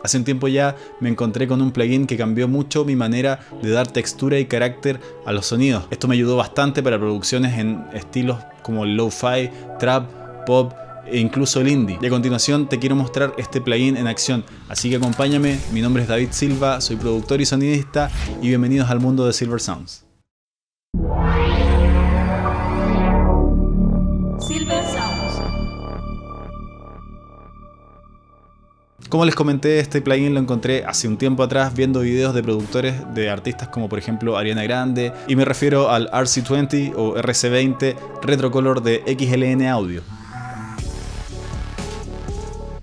Hace un tiempo ya me encontré con un plugin que cambió mucho mi manera de dar textura y carácter a los sonidos. Esto me ayudó bastante para producciones en estilos como el lo-fi, trap, pop e incluso el indie. Y a continuación te quiero mostrar este plugin en acción, así que acompáñame. Mi nombre es David Silva, soy productor y sonidista y bienvenidos al mundo de Silver Sounds. Silver Sounds. Como les comenté, este plugin lo encontré hace un tiempo atrás viendo videos de productores de artistas como por ejemplo Ariana Grande, y me refiero al RC20 o RC20 Retrocolor de XLN Audio.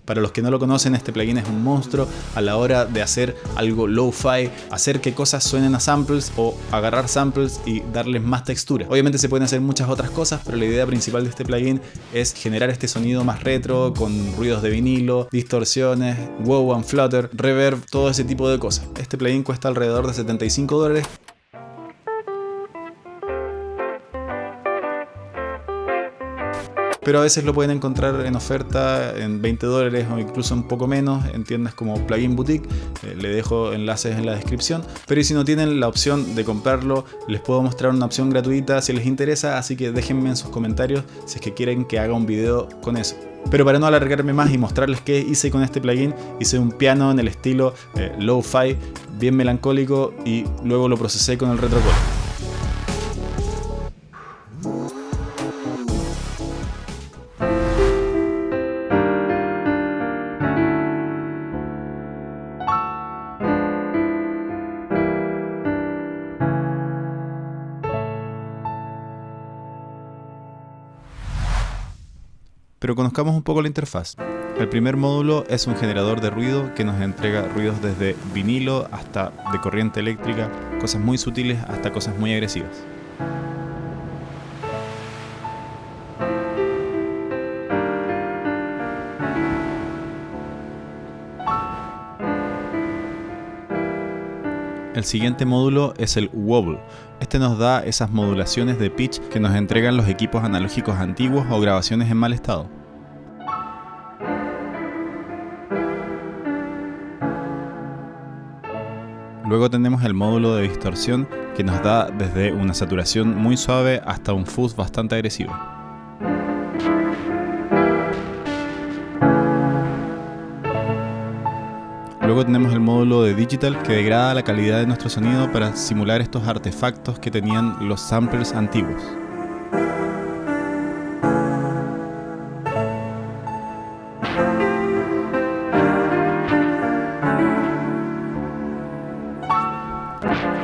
Para los que no lo conocen, este plugin es un monstruo a la hora de hacer algo lo-fi, hacer que cosas suenen a samples o agarrar samples y darles más textura. Obviamente se pueden hacer muchas otras cosas, pero la idea principal de este plugin es generar este sonido más retro, con ruidos de vinilo, distorsiones, wow and flutter, reverb, todo ese tipo de cosas. Este plugin cuesta alrededor de $75. Pero a veces lo pueden encontrar en oferta en $20 o incluso un poco menos en tiendas como Plugin Boutique. Le dejo enlaces en la descripción. Pero si no tienen la opción de comprarlo, les puedo mostrar una opción gratuita si les interesa, así que déjenme en sus comentarios si es que quieren que haga un video con eso. Pero para no alargarme más y mostrarles qué hice con este plugin, hice un piano en el estilo lo-fi, bien melancólico, y luego lo procesé con el retrocolor. Pero conozcamos un poco la interfaz. El primer módulo es un generador de ruido que nos entrega ruidos desde vinilo hasta de corriente eléctrica, cosas muy sutiles hasta cosas muy agresivas. El siguiente módulo es el wobble. Este nos da esas modulaciones de pitch que nos entregan los equipos analógicos antiguos o grabaciones en mal estado. Luego tenemos el módulo de distorsión que nos da desde una saturación muy suave hasta un fuzz bastante agresivo. Luego tenemos el módulo de Digital que degrada la calidad de nuestro sonido para simular estos artefactos que tenían los samplers antiguos.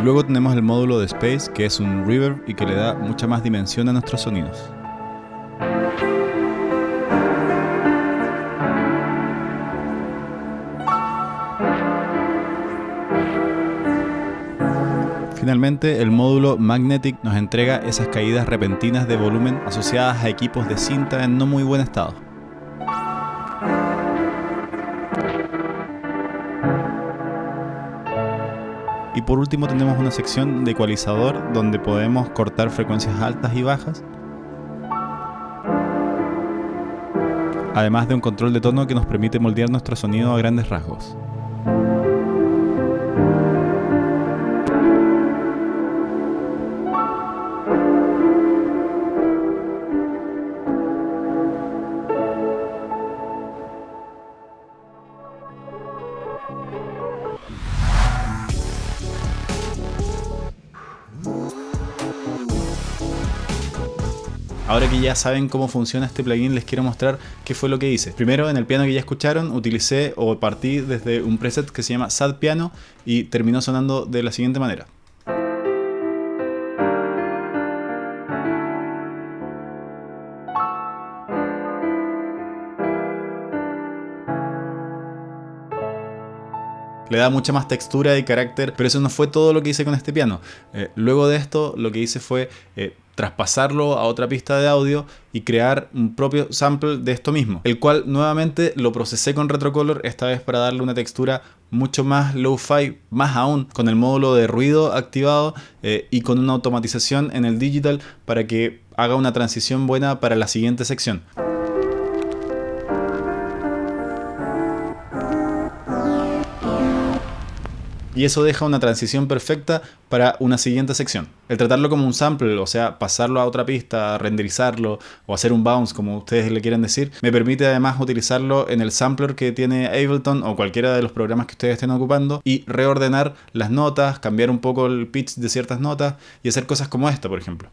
Luego tenemos el módulo de Space, que es un reverb y que le da mucha más dimensión a nuestros sonidos. Finalmente, el módulo Magnetic nos entrega esas caídas repentinas de volumen asociadas a equipos de cinta en no muy buen estado. Y por último tenemos una sección de ecualizador donde podemos cortar frecuencias altas y bajas, además de un control de tono que nos permite moldear nuestro sonido a grandes rasgos. Ahora que ya saben cómo funciona este plugin, les quiero mostrar qué fue lo que hice. Primero, en el piano que ya escucharon, utilicé o partí desde un preset que se llama Sad Piano y terminó sonando de la siguiente manera. Le da mucha más textura y carácter, pero eso no fue todo lo que hice con este piano. Luego de esto, lo que hice fue traspasarlo a otra pista de audio y crear un propio sample de esto mismo, el cual nuevamente lo procesé con retrocolor, esta vez para darle una textura mucho más lo-fi, más aún con el módulo de ruido activado y con una automatización en el digital para que haga una transición buena para la siguiente sección. y eso deja una transición perfecta para una siguiente sección. El tratarlo como un sample, o sea, pasarlo a otra pista, renderizarlo o hacer un bounce, como ustedes le quieran decir, me permite además utilizarlo en el sampler que tiene Ableton o cualquiera de los programas que ustedes estén ocupando y reordenar las notas, cambiar un poco el pitch de ciertas notas y hacer cosas como esta, por ejemplo.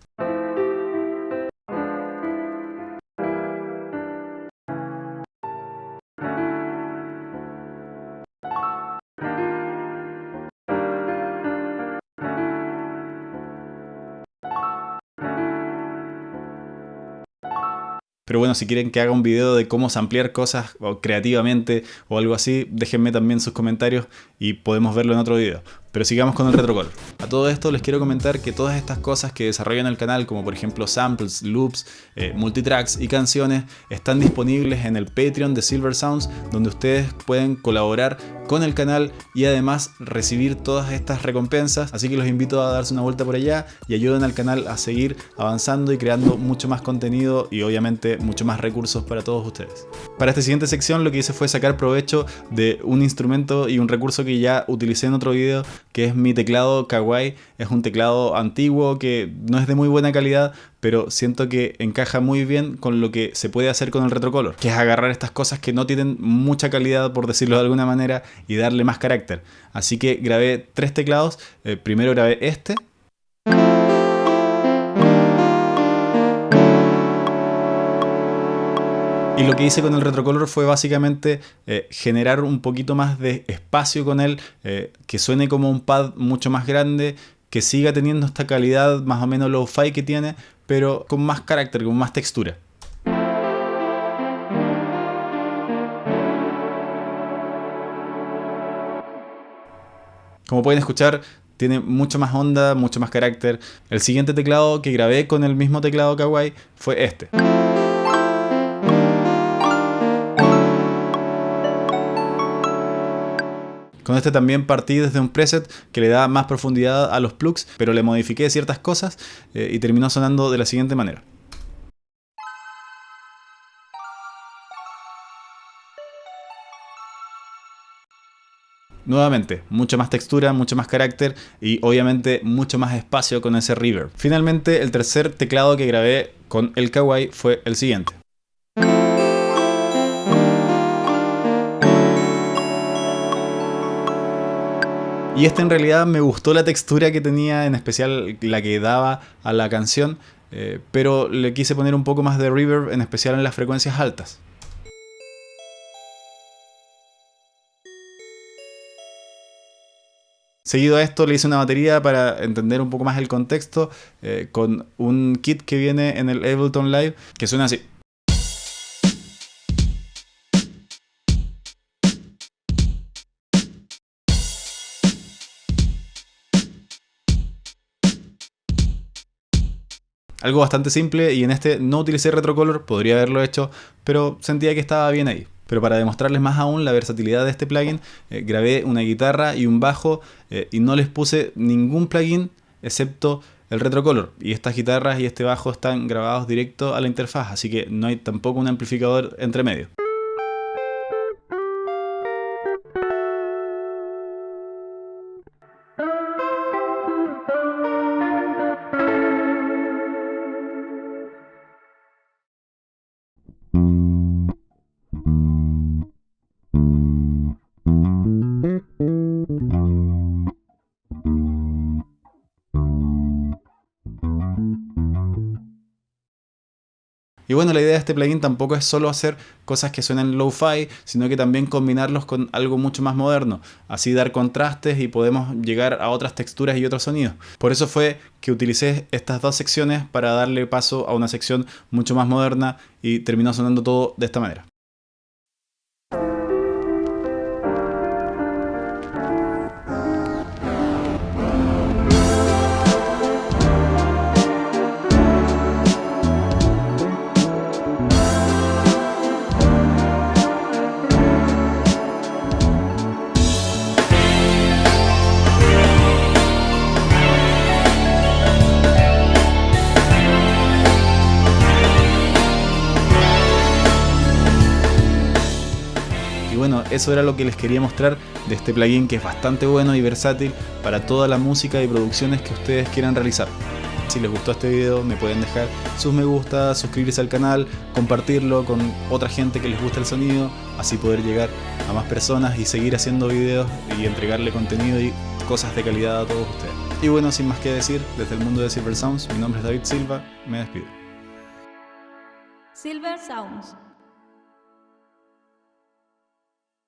Pero bueno, si quieren que haga un video de cómo samplear cosas o creativamente o algo así, déjenme también sus comentarios y podemos verlo en otro video. Pero sigamos con el retrocolor. A todo esto les quiero comentar que todas estas cosas que desarrollan el canal, como por ejemplo samples, loops, multitracks y canciones, están disponibles en el Patreon de Silver Sounds, donde ustedes pueden colaborar con el canal y además recibir todas estas recompensas. Así que los invito a darse una vuelta por allá y ayuden al canal a seguir avanzando y creando mucho más contenido y obviamente mucho más recursos para todos ustedes. Para esta siguiente sección lo que hice fue sacar provecho de un instrumento y un recurso que ya utilicé en otro video, que es mi teclado Kawai. Es un teclado antiguo que no es de muy buena calidad, pero siento que encaja muy bien con lo que se puede hacer con el retrocolor, que es agarrar estas cosas que no tienen mucha calidad, por decirlo de alguna manera, y darle más carácter. Así que grabé 3 teclados. Primero grabé este. Y lo que hice con el retrocolor fue básicamente generar un poquito más de espacio con él, que suene como un pad mucho más grande, que siga teniendo esta calidad más o menos lo-fi que tiene, pero con más carácter, con más textura. Como pueden escuchar, tiene mucho más onda, mucho más carácter. El siguiente teclado que grabé con el mismo teclado Kawai fue este. Con este también partí desde un preset que le da más profundidad a los plugs, pero le modifiqué ciertas cosas y terminó sonando de la siguiente manera. Nuevamente, mucha más textura, mucho más carácter y obviamente mucho más espacio con ese reverb. Finalmente, el tercer teclado que grabé con el Kawai fue el siguiente. Y en realidad me gustó la textura que tenía, en especial la que daba a la canción, pero le quise poner un poco más de reverb, en especial en las frecuencias altas. Seguido a esto le hice una batería para entender un poco más el contexto, con un kit que viene en el Ableton Live que suena así. Algo bastante simple, y en este no utilicé retrocolor, podría haberlo hecho, pero sentía que estaba bien ahí. Pero para demostrarles más aún la versatilidad de este plugin, grabé una guitarra y un bajo y no les puse ningún plugin excepto el retrocolor. Y estas guitarras y este bajo están grabados directo a la interfaz, así que no hay tampoco un amplificador entre medio. Y bueno, la idea de este plugin tampoco es solo hacer cosas que suenan lo-fi, sino que también combinarlos con algo mucho más moderno, así dar contrastes y podemos llegar a otras texturas y otros sonidos. Por eso fue que utilicé estas 2 secciones para darle paso a una sección mucho más moderna y terminó sonando todo de esta manera. bueno, eso era lo que les quería mostrar de este plugin, que es bastante bueno y versátil para toda la música y producciones que ustedes quieran realizar. Si les gustó este video, me pueden dejar sus me gusta, suscribirse al canal, compartirlo con otra gente que les gusta el sonido, así poder llegar a más personas y seguir haciendo videos y entregarle contenido y cosas de calidad a todos ustedes. Y bueno, sin más que decir, desde el mundo de Silver Sounds, mi nombre es David Silva, me despido. Silver Sounds.